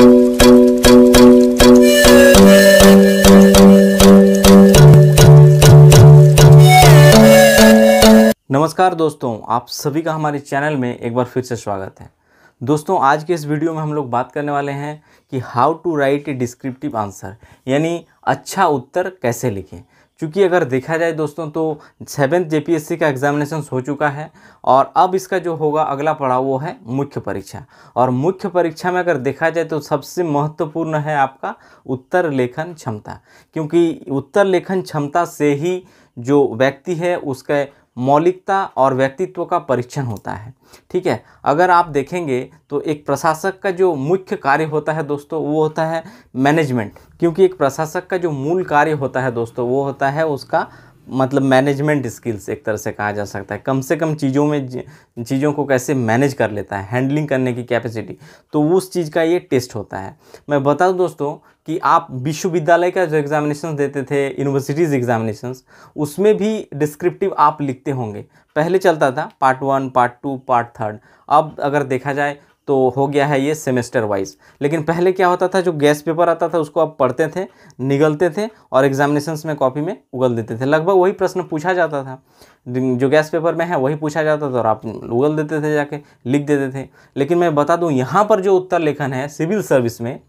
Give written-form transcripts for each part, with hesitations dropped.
नमस्कार दोस्तों, आप सभी का हमारे चैनल में एक बार फिर से स्वागत है। दोस्तों, आज के इस वीडियो में हम लोग बात करने वाले हैं कि how to write a descriptive answer, यानी अच्छा उत्तर कैसे लिखें। क्योंकि अगर देखा जाए दोस्तों तो 7th JPSC का एग्जामिनेशन हो चुका है और अब इसका जो होगा अगला पड़ाव वो है मुख्य परीक्षा। और मुख्य परीक्षा में अगर देखा जाए तो सबसे महत्वपूर्ण है आपका उत्तर लेखन क्षमता, क्योंकि उत्तर लेखन क्षमता से ही जो व्यक्ति है उसका मौलिकता और व्यक्तित्व का परीक्षण होता है। ठीक है, अगर आप देखेंगे तो एक प्रशासक का जो मुख्य कार्य होता है दोस्तों वो होता है मैनेजमेंट, क्योंकि एक प्रशासक का जो मूल कार्य होता है दोस्तों वो होता है उसका मतलब मैनेजमेंट स्किल्स, एक तरह से कहा जा सकता है। कम से कम चीज़ों को कैसे मैनेज कर लेता है, हैंडलिंग करने की कैपेसिटी, तो उस चीज़ का ये टेस्ट होता है। मैं बता दूं दोस्तों कि आप विश्वविद्यालय का जो एग्जामिनेशन देते थे, यूनिवर्सिटीज़ एग्जामिनेशंस, उसमें भी डिस्क्रिप्टिव आप लिखते होंगे। पहले चलता था पार्ट 1, पार्ट 2, पार्ट 3। अब अगर देखा जाए तो हो गया है ये सेमेस्टर वाइज। लेकिन पहले क्या होता था, जो गैस पेपर आता था उसको आप पढ़ते थे, निगलते थे और एग्जामिनेशंस में कॉपी में उगल देते थे। लगभग वही प्रश्न पूछा जाता था, जो गैस पेपर में है वही पूछा जाता था और आप उगल देते थे, जाके लिख देते थे। लेकिन मैं बता दूं यहाँ पर जो उत्तर लेखन है सिविल सर्विस में,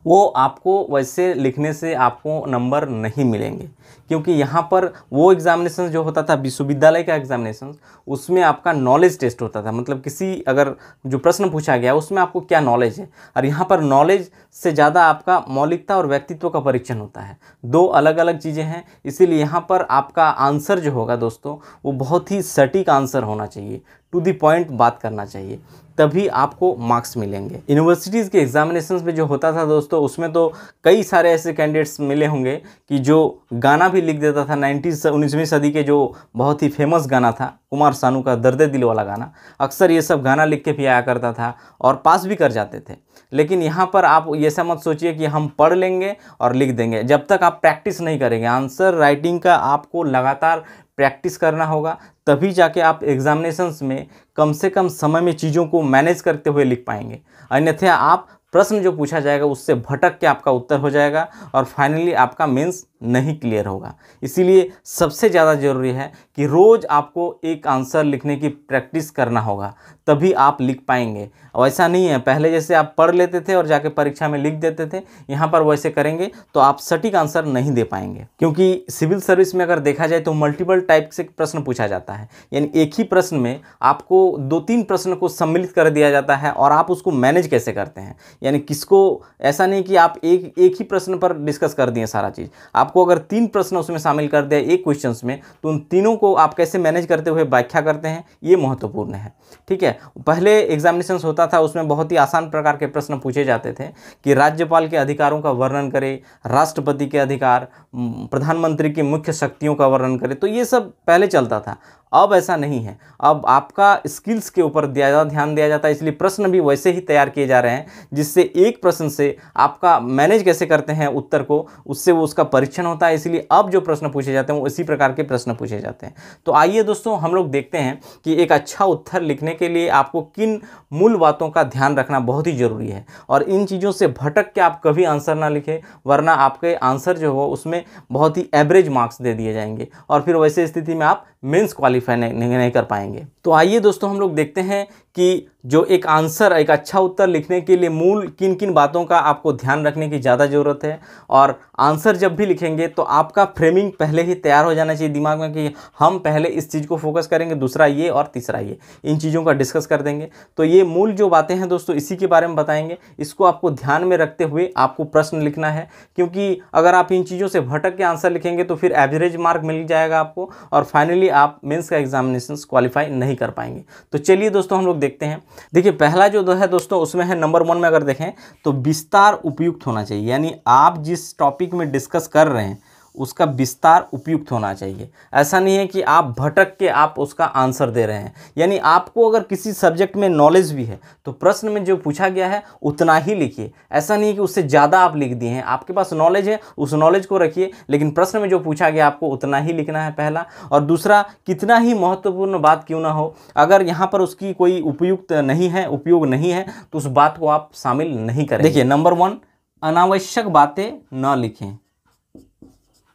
वो आपको वैसे लिखने से आपको नंबर नहीं मिलेंगे, क्योंकि यहाँ पर वो एग्जामिनेशन जो होता था विश्वविद्यालय का एग्जामिनेशन, उसमें आपका नॉलेज टेस्ट होता था। मतलब किसी अगर जो प्रश्न पूछा गया उसमें आपको क्या नॉलेज है, और यहाँ पर नॉलेज से ज़्यादा आपका मौलिकता और व्यक्तित्व का परीक्षण होता है। दो अलग अलग चीज़ें हैं, इसीलिए यहाँ पर आपका आंसर जो होगा दोस्तों वो बहुत ही सटीक आंसर होना चाहिए, टू द पॉइंट बात करना चाहिए, तभी आपको मार्क्स मिलेंगे। यूनिवर्सिटीज़ के एग्जामिनेशंस में जो होता था दोस्तों, उसमें तो कई सारे ऐसे कैंडिडेट्स मिले होंगे कि जो गाना भी लिख देता था। 19वीं सदी के जो बहुत ही फेमस गाना था कुमार सानू का दर्द दिल वाला गाना, अक्सर ये सब गाना लिख के भी आया करता था और पास भी कर जाते थे। लेकिन यहाँ पर आप ये सब मत सोचिए कि हम पढ़ लेंगे और लिख देंगे। जब तक आप प्रैक्टिस नहीं करेंगे, आंसर राइटिंग का आपको लगातार प्रैक्टिस करना होगा, तभी जाके आप एग्जामिनेशंस में कम से कम समय में चीज़ों को मैनेज करते हुए लिख पाएंगे। अन्यथा आप प्रश्न जो पूछा जाएगा उससे भटक के आपका उत्तर हो जाएगा और फाइनली आपका मेंस नहीं क्लियर होगा। इसीलिए सबसे ज़्यादा ज़रूरी है कि रोज़ आपको एक आंसर लिखने की प्रैक्टिस करना होगा, तभी आप लिख पाएंगे। और ऐसा नहीं है पहले जैसे आप पढ़ लेते थे और जाके परीक्षा में लिख देते थे, यहाँ पर वैसे करेंगे तो आप सटीक आंसर नहीं दे पाएंगे। क्योंकि सिविल सर्विस में अगर देखा जाए तो मल्टीपल टाइप से प्रश्न पूछा जाता है, यानी एक ही प्रश्न में आपको 2-3 प्रश्न को सम्मिलित कर दिया जाता है और आप उसको मैनेज कैसे करते हैं। यानी किसको, ऐसा नहीं कि आप एक ही प्रश्न पर डिस्कस कर दिए सारा चीज़। आपको अगर 3 प्रश्न उसमें शामिल कर दिया एक क्वेश्चन में, तो उन तीनों को आप कैसे मैनेज करते हुए व्याख्या करते हैं, ये महत्वपूर्ण है। ठीक है, पहले एग्जामिनेशन होता था उसमें बहुत ही आसान प्रकार के प्रश्न पूछे जाते थे कि राज्यपाल के अधिकारों का वर्णन करें, राष्ट्रपति के अधिकार, प्रधानमंत्री की मुख्य शक्तियों का वर्णन करें, तो ये सब पहले चलता था। अब ऐसा नहीं है, अब आपका स्किल्स के ऊपर ज़्यादा ध्यान दिया जाता है, इसलिए प्रश्न भी वैसे ही तैयार किए जा रहे हैं जिससे एक प्रश्न से आपका मैनेज कैसे करते हैं उत्तर को, उससे वो उसका परीक्षण होता है। इसलिए अब जो प्रश्न पूछे जाते हैं वो इसी प्रकार के प्रश्न पूछे जाते हैं। तो आइए दोस्तों हम लोग देखते हैं कि एक अच्छा उत्तर लिखने के लिए आपको किन मूल बातों का ध्यान रखना बहुत ही ज़रूरी है, और इन चीज़ों से भटक के आप कभी आंसर ना लिखें, वरना आपके आंसर जो हो उसमें बहुत ही एवरेज मार्क्स दे दिए जाएंगे और फिर वैसे स्थिति में आप मेंस क्वालिफाई नहीं कर पाएंगे। तो आइए दोस्तों हम लोग देखते हैं कि जो एक आंसर, एक अच्छा उत्तर लिखने के लिए मूल किन किन बातों का आपको ध्यान रखने की ज़्यादा ज़रूरत है। और आंसर जब भी लिखेंगे तो आपका फ्रेमिंग पहले ही तैयार हो जाना चाहिए दिमाग में कि हम पहले इस चीज़ को फोकस करेंगे, दूसरा ये और तीसरा ये, इन चीज़ों का डिस्कस कर देंगे। तो ये मूल जो बातें हैं दोस्तों इसी के बारे में बताएंगे। इसको आपको ध्यान में रखते हुए आपको प्रश्न लिखना है, क्योंकि अगर आप इन चीज़ों से भटक के आंसर लिखेंगे तो फिर एवरेज मार्क मिल जाएगा आपको और फाइनली आप मेंस का एग्जामिनेशन क्वालिफाई नहीं कर पाएंगे। तो चलिए दोस्तों हम लोग देखते हैं। देखिए पहला जो है दोस्तों उसमें है नंबर 1 में अगर देखें तो विस्तार उपयुक्त होना चाहिए, यानी आप जिस टॉपिक में डिस्कस कर रहे हैं उसका विस्तार उपयुक्त होना चाहिए। ऐसा नहीं है कि आप भटक के आप उसका आंसर दे रहे हैं। यानी आपको अगर किसी सब्जेक्ट में नॉलेज भी है तो प्रश्न में जो पूछा गया है उतना ही लिखिए। ऐसा नहीं है कि उससे ज़्यादा आप लिख दिए हैं। आपके पास नॉलेज है, उस नॉलेज को रखिए, लेकिन प्रश्न में जो पूछा गया आपको उतना ही लिखना है, पहला। और दूसरा, कितना ही महत्वपूर्ण बात क्यों ना हो, अगर यहाँ पर उसकी कोई उपयोग नहीं है तो उस बात को आप शामिल नहीं करें। देखिए, नंबर 1, अनावश्यक बातें न लिखें,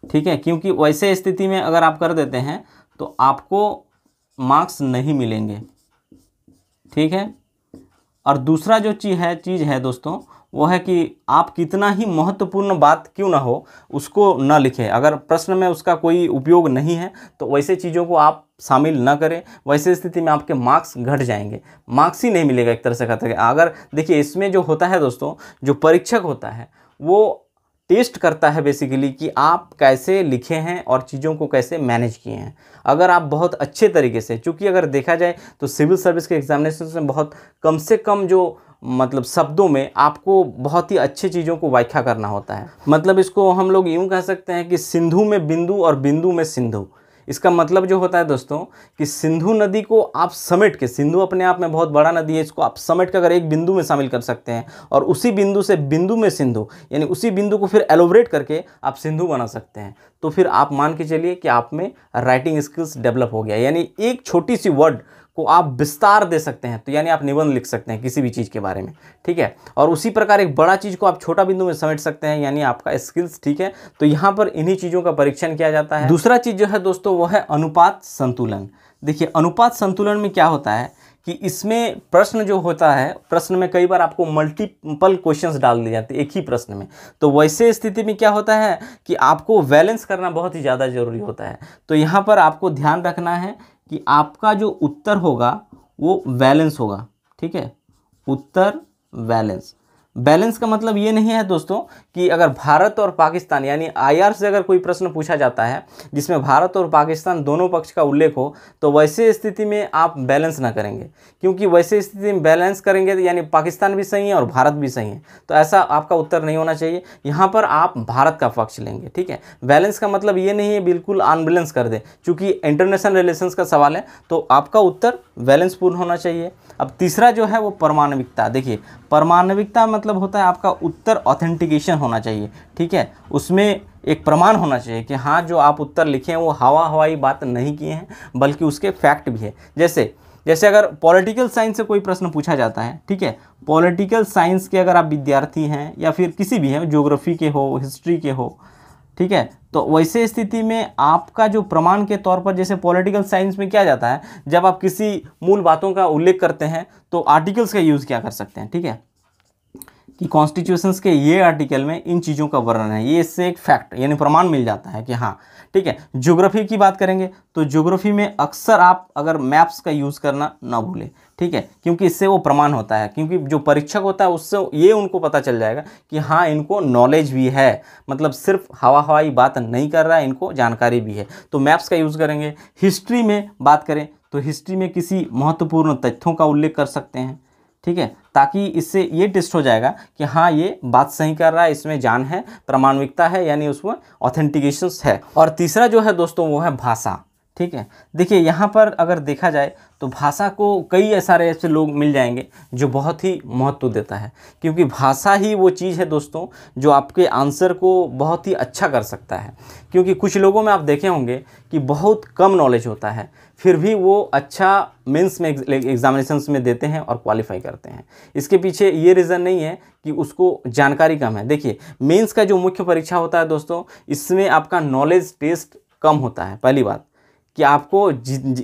ठीक है, क्योंकि वैसे स्थिति में अगर आप कर देते हैं तो आपको मार्क्स नहीं मिलेंगे, ठीक है। और दूसरा जो चीज़ है दोस्तों, वो है कि आप कितना ही महत्वपूर्ण बात क्यों ना हो उसको न लिखें। अगर प्रश्न में उसका कोई उपयोग नहीं है तो वैसे चीज़ों को आप शामिल न करें। वैसे स्थिति में आपके मार्क्स घट जाएंगे, मार्क्स ही नहीं मिलेगा एक तरह से कहते हैं। अगर देखिए, इसमें जो होता है दोस्तों, जो परीक्षक होता है वो टेस्ट करता है बेसिकली कि आप कैसे लिखे हैं और चीज़ों को कैसे मैनेज किए हैं। अगर आप बहुत अच्छे तरीके से, चूँकि अगर देखा जाए तो सिविल सर्विस के एग्जामिनेशन में बहुत कम से कम जो मतलब शब्दों में आपको बहुत ही अच्छी चीज़ों को व्याख्या करना होता है। मतलब इसको हम लोग यूँ कह सकते हैं कि सिंधु में बिंदु और बिंदु में सिंधु। इसका मतलब जो होता है दोस्तों कि सिंधु नदी को आप समेट के, सिंधु अपने आप में बहुत बड़ा नदी है, इसको आप समेट के अगर एक बिंदु में शामिल कर सकते हैं और उसी बिंदु से बिंदु में सिंधु, यानी उसी बिंदु को फिर एलोबरेट करके आप सिंधु बना सकते हैं, तो फिर आप मान के चलिए कि आप में राइटिंग स्किल्स डेवलप हो गया। यानी एक छोटी सी वर्ड को आप विस्तार दे सकते हैं, तो यानी आप निबंध लिख सकते हैं किसी भी चीज़ के बारे में, ठीक है। और उसी प्रकार एक बड़ा चीज़ को आप छोटा बिंदु में समेट सकते हैं, यानी आपका स्किल्स, ठीक है। तो यहाँ पर इन्हीं चीज़ों का परीक्षण किया जाता है। दूसरा चीज़ जो है दोस्तों वो है अनुपात संतुलन। देखिए, अनुपात संतुलन में क्या होता है कि इसमें प्रश्न जो होता है, प्रश्न में कई बार आपको मल्टीपल क्वेश्चंस डाल दिए जाते हैं एक ही प्रश्न में। तो वैसे स्थिति में क्या होता है कि आपको बैलेंस करना बहुत ही ज़्यादा ज़रूरी होता है। तो यहाँ पर आपको ध्यान रखना है कि आपका जो उत्तर होगा वो बैलेंस होगा, ठीक है। उत्तर बैलेंस का मतलब ये नहीं है दोस्तों कि अगर भारत और पाकिस्तान, यानी आईआर से अगर कोई प्रश्न पूछा जाता है जिसमें भारत और पाकिस्तान दोनों पक्ष का उल्लेख हो, तो वैसे स्थिति में आप बैलेंस ना करेंगे, क्योंकि वैसे स्थिति में बैलेंस करेंगे तो यानी पाकिस्तान भी सही है और भारत भी सही है, तो ऐसा आपका उत्तर नहीं होना चाहिए। यहाँ पर आप भारत का पक्ष लेंगे, ठीक है। बैलेंस का मतलब ये नहीं है बिल्कुल अनबैलेंस कर दें, क्योंकि इंटरनेशनल रिलेशंस का सवाल है, तो आपका उत्तर बैलेंस पूर्ण होना चाहिए। अब तीसरा जो है वो परमाणविकता। देखिए, परमाणविकता मतलब होता है आपका उत्तर ऑथेंटिकेशन होना चाहिए, ठीक है। उसमें एक प्रमाण होना चाहिए कि हाँ, जो आप उत्तर लिखे हैं वो हवाई बात नहीं किए हैं, बल्कि उसके फैक्ट भी है। जैसे अगर पॉलिटिकल साइंस से कोई प्रश्न पूछा जाता है, ठीक है, पॉलिटिकल साइंस के अगर आप विद्यार्थी हैं या फिर किसी भी हैं, ज्योग्राफी के हो, हिस्ट्री के हो, ठीक है, तो वैसे स्थिति में आपका जो प्रमाण के तौर पर, जैसे पॉलिटिकल साइंस में क्या जाता है, जब आप किसी मूल बातों का उल्लेख करते हैं तो आर्टिकल्स का यूज़ क्या कर सकते हैं, ठीक है, कि कॉन्स्टिट्यूशंस के ये आर्टिकल में इन चीज़ों का वर्णन है, ये इससे एक फैक्ट यानी प्रमाण मिल जाता है कि हाँ, ठीक है। ज्योग्राफी की बात करेंगे तो ज्योग्राफी में अक्सर आप अगर मैप्स का यूज़ करना ना भूलें, ठीक है, क्योंकि इससे वो प्रमाण होता है, क्योंकि जो परीक्षक होता है उससे ये उनको पता चल जाएगा कि हाँ, इनको नॉलेज भी है, मतलब सिर्फ हवाई बात नहीं कर रहा है, इनको जानकारी भी है, तो मैप्स का यूज़ करेंगे। हिस्ट्री में बात करें तो हिस्ट्री में किसी महत्वपूर्ण तथ्यों का उल्लेख कर सकते हैं, ठीक है, ताकि इससे ये टेस्ट हो जाएगा कि हाँ, ये बात सही कर रहा है, इसमें जान है, प्रमाणिकता है, यानी उसमें ऑथेंटिकेशंस है। और तीसरा जो है दोस्तों वो है भाषा, ठीक है। देखिए, यहाँ पर अगर देखा जाए तो भाषा को कई सारे ऐसे लोग मिल जाएंगे जो बहुत ही महत्व देता है, क्योंकि भाषा ही वो चीज़ है दोस्तों जो आपके आंसर को बहुत ही अच्छा कर सकता है। क्योंकि कुछ लोगों में आप देखे होंगे कि बहुत कम नॉलेज होता है, फिर भी वो अच्छा मेंस में एग्जामिनेशंस में देते हैं और क्वालिफाई करते हैं। इसके पीछे ये रीज़न नहीं है कि उसको जानकारी कम है। देखिए, मेंस का जो मुख्य परीक्षा होता है दोस्तों, इसमें आपका नॉलेज टेस्ट कम होता है। पहली बात कि आपको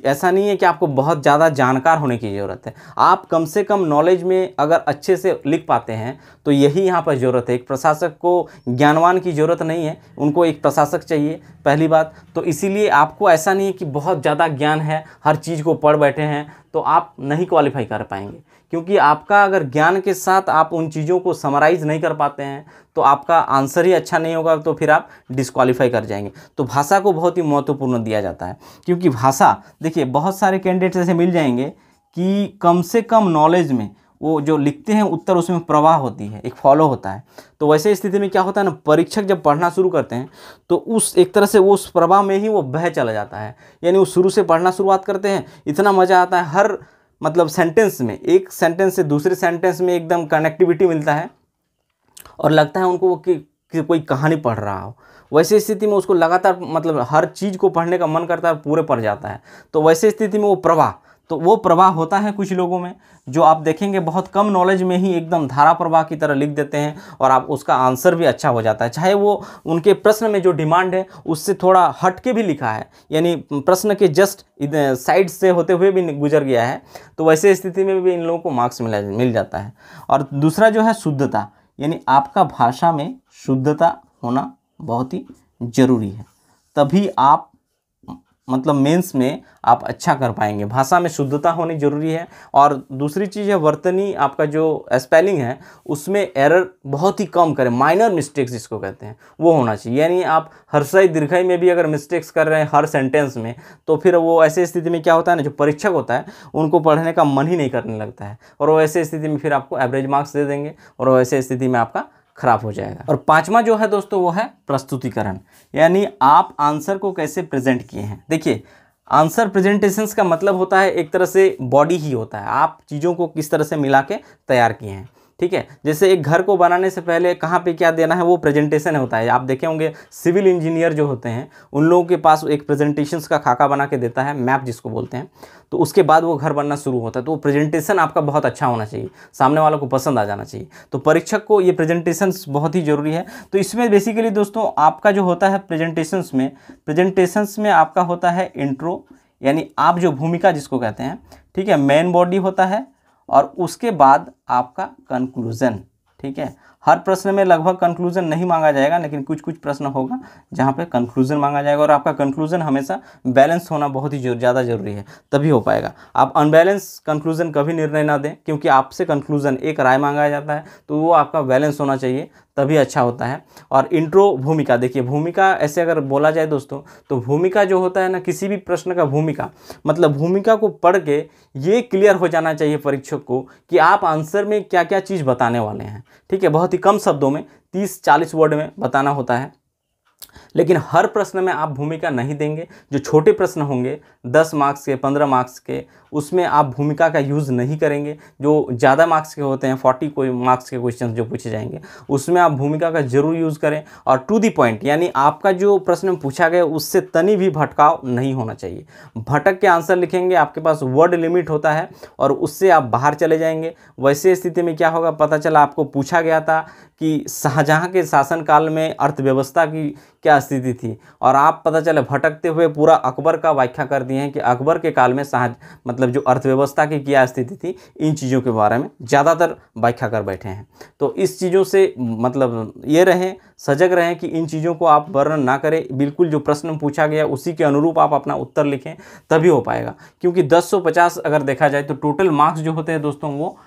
ऐसा नहीं है कि आपको बहुत ज़्यादा जानकार होने की ज़रूरत है, आप कम से कम नॉलेज में अगर अच्छे से लिख पाते हैं तो यही यहाँ पर ज़रूरत है। एक प्रशासक को ज्ञानवान की ज़रूरत नहीं है, उनको एक प्रशासक चाहिए, पहली बात। तो इसीलिए आपको ऐसा नहीं है कि बहुत ज़्यादा ज्ञान है, हर चीज़ को पढ़ बैठे हैं, तो आप नहीं क्वालिफाई कर पाएंगे, क्योंकि आपका अगर ज्ञान के साथ आप उन चीज़ों को समराइज़ नहीं कर पाते हैं तो आपका आंसर ही अच्छा नहीं होगा, तो फिर आप डिस्क्वालीफाई कर जाएंगे। तो भाषा को बहुत ही महत्वपूर्ण दिया जाता है, क्योंकि भाषा, देखिए, बहुत सारे कैंडिडेट्स ऐसे मिल जाएंगे कि कम से कम नॉलेज में वो जो लिखते हैं उत्तर उसमें प्रवाह होती है, एक फॉलो होता है। तो वैसे स्थिति में क्या होता है ना, परीक्षक जब पढ़ना शुरू करते हैं तो उस एक तरह से वो उस प्रवाह में ही वो बह चला जाता है। यानी वो शुरू से पढ़ना शुरुआत करते हैं, इतना मज़ा आता है, हर मतलब सेंटेंस में, एक सेंटेंस से दूसरे सेंटेंस में एकदम कनेक्टिविटी मिलता है और लगता है उनको कि कोई कहानी पढ़ रहा हो। वैसे स्थिति में उसको लगातार मतलब हर चीज़ को पढ़ने का मन करता है, पूरे पढ़ जाता है। तो वैसे स्थिति में वो प्रवाह होता है कुछ लोगों में, जो आप देखेंगे बहुत कम नॉलेज में ही एकदम धारा प्रवाह की तरह लिख देते हैं और आप उसका आंसर भी अच्छा हो जाता है, चाहे वो उनके प्रश्न में जो डिमांड है उससे थोड़ा हट के भी लिखा है, यानी प्रश्न के जस्ट साइड से होते हुए भी गुजर गया है। तो वैसे स्थिति में भी इन लोगों को मार्क्स मिल जाता है। और दूसरा जो है शुद्धता, यानी आपका भाषा में शुद्धता होना बहुत ही ज़रूरी है, तभी आप मतलब मेंस में आप अच्छा कर पाएंगे। भाषा में शुद्धता होनी जरूरी है। और दूसरी चीज़ है वर्तनी, आपका जो स्पेलिंग है उसमें एरर बहुत ही कम करें, माइनर मिस्टेक्स जिसको कहते हैं वो होना चाहिए। यानी आप हर्षई दीर्घई में भी अगर मिस्टेक्स कर रहे हैं हर सेंटेंस में, तो फिर वो ऐसे स्थिति में क्या होता है ना, जो परीक्षक होता है उनको पढ़ने का मन ही नहीं करने लगता है और वो ऐसे स्थिति में फिर आपको एवरेज मार्क्स दे देंगे और वैसे स्थिति में आपका खराब हो जाएगा। और पांचवा जो है दोस्तों वो है प्रस्तुतिकरण, यानी आप आंसर को कैसे प्रेजेंट किए हैं। देखिए आंसर प्रेजेंटेशंस का मतलब होता है एक तरह से बॉडी ही होता है, आप चीज़ों को किस तरह से मिला के तैयार किए हैं। ठीक है, जैसे एक घर को बनाने से पहले कहाँ पे क्या देना है वो प्रेजेंटेशन होता है। आप देखे होंगे सिविल इंजीनियर जो होते हैं उन लोगों के पास एक प्रेजेंटेशंस का खाका बना के देता है, मैप जिसको बोलते हैं, तो उसके बाद वो घर बनना शुरू होता है। तो वो प्रेजेंटेशन आपका बहुत अच्छा होना चाहिए, सामने वालों को पसंद आ जाना चाहिए। तो परीक्षक को ये प्रेजेंटेशंस बहुत ही ज़रूरी है। तो इसमें बेसिकली दोस्तों आपका जो होता है प्रेजेंटेशंस में आपका होता है इंट्रो, यानी आप जो भूमिका जिसको कहते हैं, ठीक है, मेन बॉडी होता है और उसके बाद आपका कंक्लूजन। ठीक है, हर प्रश्न में लगभग कंक्लूजन नहीं मांगा जाएगा, लेकिन कुछ कुछ प्रश्न होगा जहाँ पे कंक्लूजन मांगा जाएगा। और आपका कंक्लूजन हमेशा बैलेंस होना बहुत ही ज़्यादा ज़रूरी है, तभी हो पाएगा। आप अनबैलेंस कंक्लूजन कभी निर्णय ना दें, क्योंकि आपसे कंक्लूजन एक राय मांगा जाता है, तो वो आपका बैलेंस होना चाहिए, तभी अच्छा होता है। और इंट्रो भूमिका, देखिए भूमिका ऐसे अगर बोला जाए दोस्तों, तो भूमिका जो होता है ना, किसी भी प्रश्न का भूमिका मतलब भूमिका को पढ़ के ये क्लियर हो जाना चाहिए परीक्षक को कि आप आंसर में क्या क्या चीज़ बताने वाले हैं। ठीक है, बहुत ही कम शब्दों में 30-40 वर्ड में बताना होता है, लेकिन हर प्रश्न में आप भूमिका नहीं देंगे। जो छोटे प्रश्न होंगे 10 मार्क्स के, 15 मार्क्स के, उसमें आप भूमिका का यूज़ नहीं करेंगे। जो ज़्यादा मार्क्स के होते हैं 40 कोई मार्क्स के क्वेश्चन जो पूछे जाएंगे उसमें आप भूमिका का जरूर यूज़ करें। और टू दी पॉइंट, यानी आपका जो प्रश्न पूछा गया उससे तनी भी भटकाव नहीं होना चाहिए। भटक के आंसर लिखेंगे, आपके पास वर्ड लिमिट होता है और उससे आप बाहर चले जाएंगे। वैसे स्थिति में क्या होगा, पता चला आपको पूछा गया था कि शाहजहां के शासनकाल में अर्थव्यवस्था की क्या स्थिति थी, और आप पता चले भटकते हुए पूरा अकबर का व्याख्या कर दिए हैं कि अकबर के काल में मतलब जो अर्थव्यवस्था की क्या स्थिति थी, इन चीज़ों के बारे में ज़्यादातर व्याख्या कर बैठे हैं। तो इस चीज़ों से मतलब ये रहें, सजग रहें कि इन चीज़ों को आप वर्णन ना करें। बिल्कुल जो प्रश्न पूछा गया उसी के अनुरूप आप अपना उत्तर लिखें, तभी हो पाएगा। क्योंकि 1050 अगर देखा जाए तो टोटल मार्क्स जो होते हैं दोस्तों वो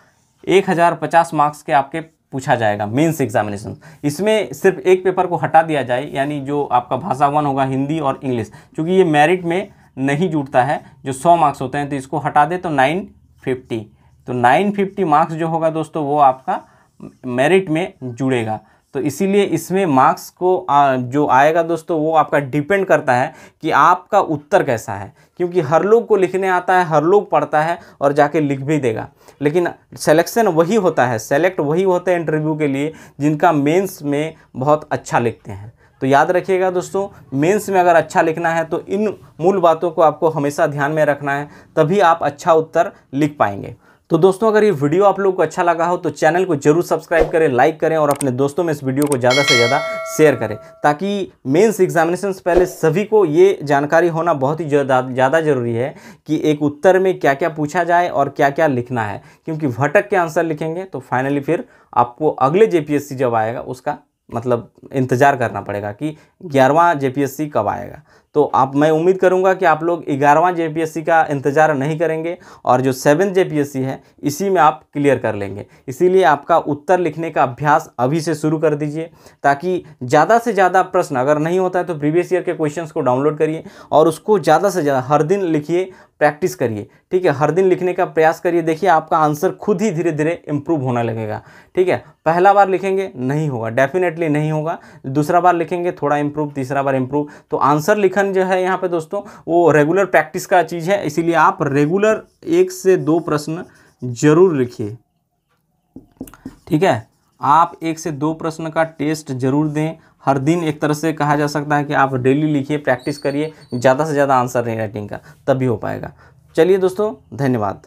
1050 मार्क्स के आपके पूछा जाएगा मेंस एग्जामिनेशन। इसमें सिर्फ एक पेपर को हटा दिया जाए, यानी जो आपका भाषा 1 होगा हिंदी और इंग्लिश, क्योंकि ये मेरिट में नहीं जुड़ता है, जो 100 मार्क्स होते हैं, तो इसको हटा दे तो 950। तो 950 मार्क्स जो होगा दोस्तों वो आपका मेरिट में जुड़ेगा। तो इसीलिए इसमें मार्क्स को जो आएगा दोस्तों वो आपका डिपेंड करता है कि आपका उत्तर कैसा है। क्योंकि हर लोग को लिखने आता है, हर लोग पढ़ता है और जाके लिख भी देगा, लेकिन सिलेक्शन वही होता है, सेलेक्ट वही होते हैं इंटरव्यू के लिए जिनका मेंस में बहुत अच्छा लिखते हैं। तो याद रखिएगा दोस्तों, मेंस में अगर अच्छा लिखना है तो इन मूल बातों को आपको हमेशा ध्यान में रखना है, तभी आप अच्छा उत्तर लिख पाएंगे। तो दोस्तों अगर ये वीडियो आप लोगों को अच्छा लगा हो तो चैनल को जरूर सब्सक्राइब करें, लाइक करें और अपने दोस्तों में इस वीडियो को ज़्यादा से ज़्यादा शेयर करें, ताकि मेंस एग्जामिनेशन से पहले सभी को ये जानकारी होना बहुत ही ज़्यादा ज़रूरी है कि एक उत्तर में क्या क्या पूछा जाए और क्या क्या लिखना है। क्योंकि भटक के आंसर लिखेंगे तो फाइनली फिर आपको अगले JPSC जब आएगा उसका मतलब इंतज़ार करना पड़ेगा कि 11वां JPSC कब आएगा। तो मैं उम्मीद करूंगा कि आप लोग 11वां जेपीएससी का इंतज़ार नहीं करेंगे और जो 7th जेपीएससी है इसी में आप क्लियर कर लेंगे। इसीलिए आपका उत्तर लिखने का अभ्यास अभी से शुरू कर दीजिए, ताकि ज़्यादा से ज़्यादा प्रश्न, अगर नहीं होता है तो प्रीवियस ईयर के क्वेश्चंस को डाउनलोड करिए और उसको ज़्यादा से ज़्यादा हर दिन लिखिए, प्रैक्टिस करिए। ठीक है, हर दिन लिखने का प्रयास करिए। देखिए आपका आंसर खुद ही धीरे धीरे इम्प्रूव होने लगेगा। ठीक है, पहला बार लिखेंगे नहीं होगा, डेफिनेटली नहीं होगा, दूसरा बार लिखेंगे थोड़ा इम्प्रूव, तीसरा बार इम्प्रूव। तो आंसर लिखन जो है यहाँ पे दोस्तों वो रेगुलर प्रैक्टिस का चीज़ है, इसीलिए आप रेगुलर 1 से 2 प्रश्न जरूर लिखिए। ठीक है, आप 1 से 2 प्रश्न का टेस्ट जरूर दें हर दिन। एक तरह से कहा जा सकता है कि आप डेली लिखिए, प्रैक्टिस करिए, ज़्यादा से ज़्यादा आंसर राइटिंग का, तभी हो पाएगा। चलिए दोस्तों, धन्यवाद।